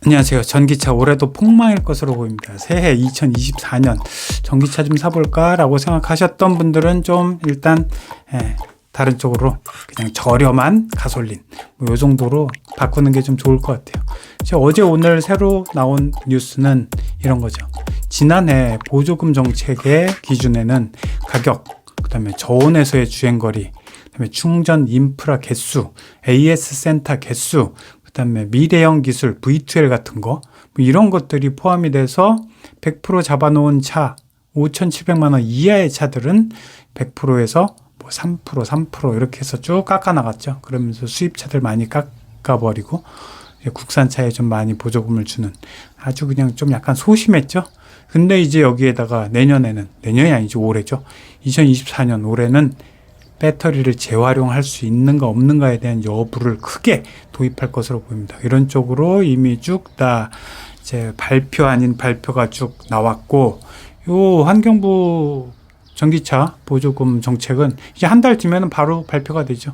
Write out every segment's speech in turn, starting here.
안녕하세요. 전기차 올해도 폭망일 것으로 보입니다. 새해 2024년 전기차 좀 사볼까 라고 생각하셨던 분들은 좀 일단 다른 쪽으로 그냥 저렴한 가솔린 요 정도로 바꾸는 게 좀 좋을 것 같아요. 어제 오늘 새로 나온 뉴스는 이런 거죠. 지난해 보조금 정책의 기준에는 가격, 그 다음에 저온에서의 주행거리, 그 다음에 충전 인프라 개수, AS 센터 개수, 그 다음에 미래형 기술 V2L 같은 거, 뭐 이런 것들이 포함이 돼서 100% 잡아놓은 차, 5,700만 원 이하의 차들은 100%에서 뭐 3% 이렇게 해서 쭉 깎아나갔죠. 그러면서 수입차들 많이 깎아버리고 국산차에 좀 많이 보조금을 주는, 아주 그냥 좀 약간 소심했죠. 근데 이제 여기에다가 내년이 아니죠, 올해죠. 2024년 올해는 배터리를 재활용할 수 있는가 없는가에 대한 여부를 크게 도입할 것으로 보입니다. 이런 쪽으로 이미 쭉 다 이제 발표 아닌 발표가 쭉 나왔고, 요 환경부 전기차 보조금 정책은 이제 한 달 뒤면은 바로 발표가 되죠.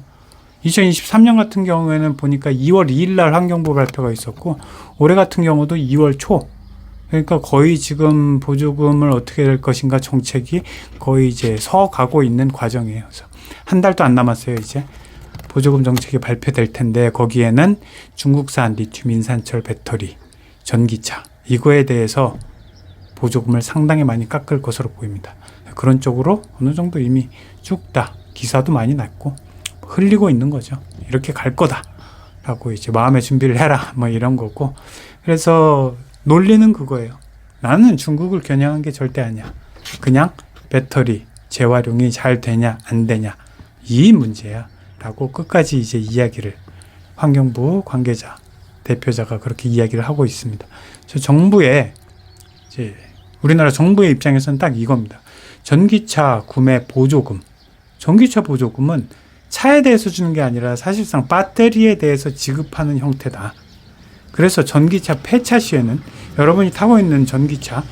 2023년 같은 경우에는 보니까 2월 2일 날 환경부 발표가 있었고, 올해 같은 경우도 2월 초. 그러니까 거의 지금 보조금을 어떻게 될 것인가 정책이 거의 이제 서가고 있는 과정이에요. 그래서 한 달도 안 남았어요. 이제 보조금 정책이 발표될 텐데, 거기에는 중국산 리튬 인산철 배터리 전기차 이거에 대해서 보조금을 상당히 많이 깎을 것으로 보입니다. 그런 쪽으로 어느 정도 이미 쭉 다 기사도 많이 났고 흘리고 있는 거죠. 이렇게 갈 거다 라고 이제 마음의 준비를 해라 뭐 이런 거고, 그래서 논리는 그거예요. 나는 중국을 겨냥한 게 절대 아니야. 그냥 배터리 재활용이 잘 되냐 안 되냐 이 문제야 라고 끝까지 이제 이야기를 환경부 관계자 대표자가 그렇게 이야기를 하고 있습니다. 정부의 이제 우리나라 정부의 입장에서는 딱 이겁니다. 전기차 구매 보조금, 전기차 보조금은 차에 대해서 주는 게 아니라 사실상 배터리에 대해서 지급하는 형태다. 그래서 전기차 폐차 시에는 여러분이 타고 있는 전기차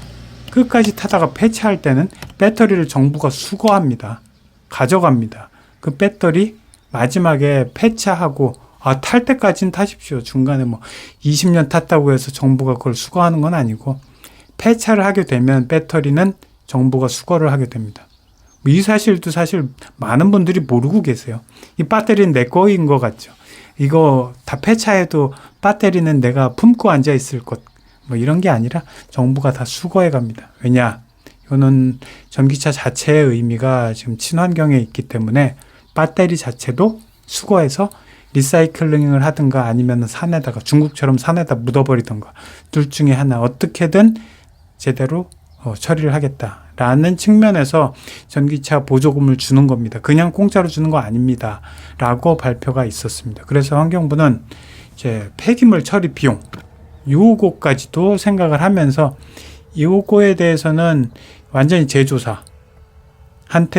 끝까지 타다가 폐차할 때는 배터리를 정부가 수거합니다. 가져갑니다. 그 배터리 마지막에 폐차하고 탈 때까지는 타십시오. 중간에 뭐 20년 탔다고 해서 정부가 그걸 수거하는 건 아니고, 폐차를 하게 되면 배터리는 정부가 수거를 하게 됩니다. 이 사실도 사실 많은 분들이 모르고 계세요. 이 배터리는 내 거인 것 같죠. 이거 다 폐차해도 배터리는 내가 품고 앉아 있을 것, 뭐 이런 게 아니라 정부가 다 수거해 갑니다. 왜냐? 이거는 전기차 자체의 의미가 지금 친환경에 있기 때문에 배터리 자체도 수거해서 리사이클링을 하든가 아니면 산에다가 중국처럼 산에다 묻어버리든가 둘 중에 하나 어떻게든 제대로 처리를 하겠다라는 측면에서 전기차 보조금을 주는 겁니다. 그냥 공짜로 주는 거 아닙니다 라고 발표가 있었습니다. 그래서 환경부는 이제 폐기물 처리 비용 요거까지도 생각을 하면서 요거에 대해서는 완전히 제조사한테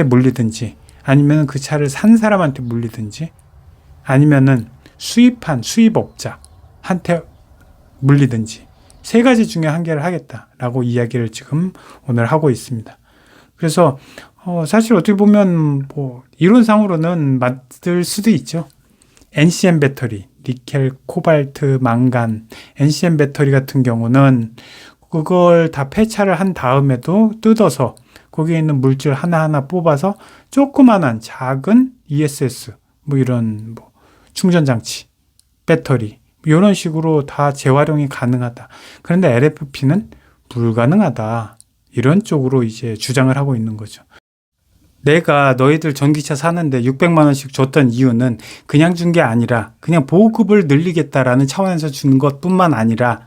물리든지 아니면 그 차를 산 사람한테 물리든지 아니면은 수입한 수입업자한테 물리든지 세 가지 중에 한 개를 하겠다라고 이야기를 지금 오늘 하고 있습니다. 그래서 사실 어떻게 보면 뭐 이론상으로는 맞을 수도 있죠. NCM 배터리, 니켈, 코발트, 망간, NCM 배터리 같은 경우는 그걸 다 폐차를 한 다음에도 뜯어서 거기에 있는 물질 하나하나 뽑아서 조그만한 작은 ESS, 뭐 이런 뭐 충전장치, 배터리 이런 식으로 다 재활용이 가능하다. 그런데 LFP는 불가능하다. 이런 쪽으로 이제 주장을 하고 있는 거죠. 내가 너희들 전기차 사는데 600만 원씩 줬던 이유는 그냥 준 게 아니라 그냥 보급을 늘리겠다라는 차원에서 준 것뿐만 아니라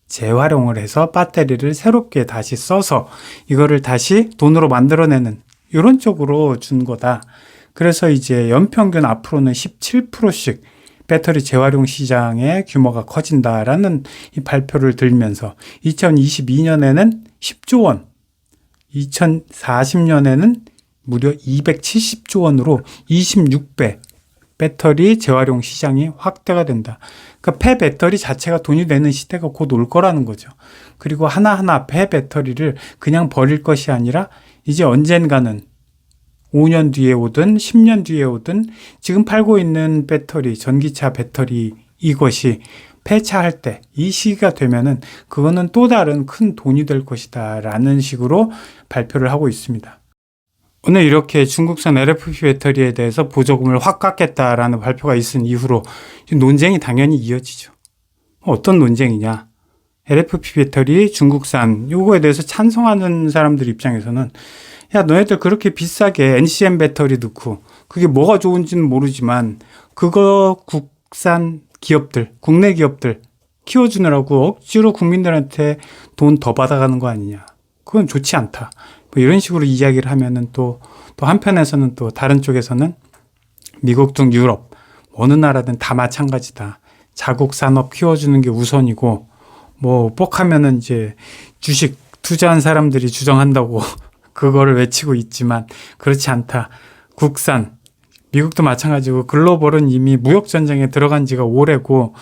재활용을 해서 배터리를 새롭게 다시 써서 이거를 다시 돈으로 만들어내는 이런 쪽으로 준 거다. 그래서 이제 연평균 앞으로는 17%씩 배터리 재활용 시장의 규모가 커진다라는 이 발표를 들면서 2022년에는 10조 원, 2040년에는 무려 270조 원으로 26배 배터리 재활용 시장이 확대가 된다. 그러니까 폐배터리 자체가 돈이 되는 시대가 곧 올 거라는 거죠. 그리고 하나하나 폐배터리를 그냥 버릴 것이 아니라 이제 언젠가는 5년 뒤에 오든 10년 뒤에 오든 지금 팔고 있는 배터리, 전기차 배터리 이것이 폐차할 때 이 시기가 되면은 그거는 또 다른 큰 돈이 될 것이다 라는 식으로 발표를 하고 있습니다. 오늘 이렇게 중국산 LFP 배터리에 대해서 보조금을 확 깎겠다라는 발표가 있은 이후로 논쟁이 당연히 이어지죠. 어떤 논쟁이냐? LFP 배터리 중국산 요거에 대해서 찬성하는 사람들 입장에서는 야, 너네들 그렇게 비싸게 NCM 배터리 넣고 그게 뭐가 좋은지는 모르지만 그거 국산 기업들, 국내 기업들 키워주느라고 억지로 국민들한테 돈 더 받아가는 거 아니냐. 그건 좋지 않다. 뭐 이런 식으로 이야기를 하면은 또 한편에서는 또 다른 쪽에서는 미국 등 유럽 어느 나라든 다 마찬가지다. 자국 산업 키워주는 게 우선이고 뭐 뻑하면은 이제 주식 투자한 사람들이 주정한다고 그거를 외치고 있지만 그렇지 않다. 국산 미국도 마찬가지고 글로벌은 이미 무역 전쟁에 들어간 지가 오래고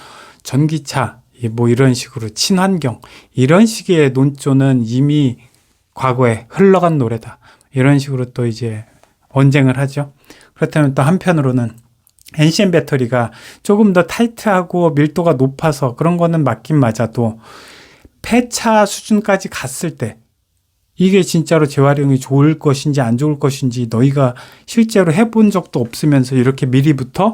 전기차 뭐 이런 식으로 친환경 이런 식의 논조는 이미 과거에 흘러간 노래다. 이런 식으로 또 이제 언쟁을 하죠. 그렇다면 또 한편으로는 NCM 배터리가 조금 더 타이트하고 밀도가 높아서 그런 거는 맞긴 맞아도 폐차 수준까지 갔을 때 이게 진짜로 재활용이 좋을 것인지 안 좋을 것인지 너희가 실제로 해본 적도 없으면서 이렇게 미리부터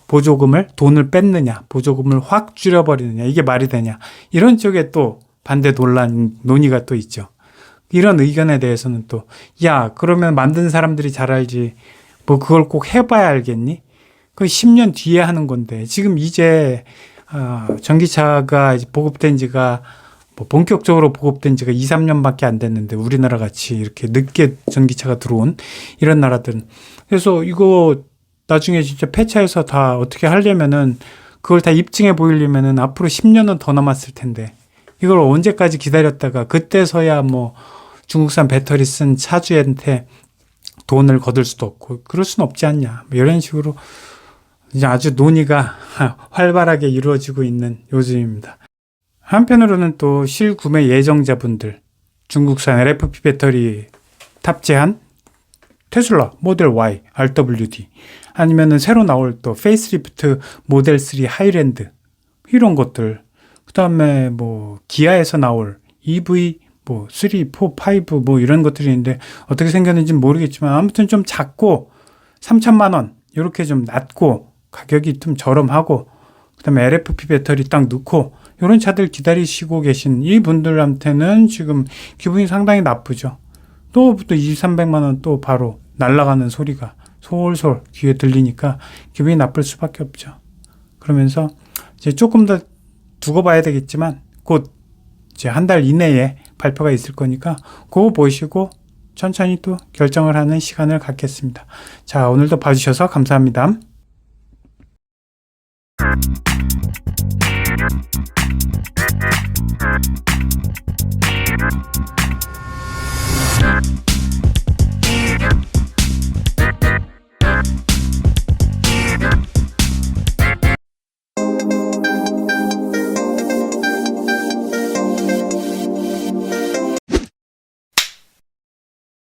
보조금을 돈을 뺐느냐 보조금을 확 줄여버리느냐 이게 말이 되냐 이런 쪽에 또 반대 논의가 또 있죠. 이런 의견에 대해서는 또 야 그러면 만든 사람들이 잘 알지 뭐 그걸 꼭 해봐야 알겠니? 그 10년 뒤에 하는 건데 지금 이제 전기차가 이제 보급된 지가 뭐 본격적으로 보급된 지가 2, 3년밖에 안 됐는데 우리나라 같이 이렇게 늦게 전기차가 들어온 이런 나라들은 그래서 이거 나중에 진짜 폐차해서 다 어떻게 하려면은 그걸 다 입증해 보이려면은 앞으로 10년은 더 남았을 텐데 이걸 언제까지 기다렸다가 그때서야 뭐 중국산 배터리 쓴 차주한테 돈을 거둘 수도 없고 그럴 수는 없지 않냐 뭐 이런 식으로 이제 아주 논의가 활발하게 이루어지고 있는 요즘입니다. 한편으로는 또 실구매 예정자분들 중국산 LFP 배터리 탑재한 테슬라 모델 Y, RWD 아니면은 새로 나올 또 페이스리프트 모델 3 하이랜드 이런 것들 그 다음에 뭐 기아에서 나올 EV 뭐 3, 4, 5 뭐 이런 것들이 있는데 어떻게 생겼는지는 모르겠지만 아무튼 좀 작고 3천만 원 이렇게 좀 낮고 가격이 좀 저렴하고 그 다음에 LFP 배터리 딱 넣고 이런 차들 기다리시고 계신 이 분들한테는 지금 기분이 상당히 나쁘죠. 또 200~300만 원 또 바로 날아가는 소리가 솔솔 귀에 들리니까 기분이 나쁠 수밖에 없죠. 그러면서 이제 조금 더 두고 봐야 되겠지만 곧 이제 한 달 이내에 발표가 있을 거니까 그거 보시고 천천히 또 결정을 하는 시간을 갖겠습니다. 자, 오늘도 봐주셔서 감사합니다.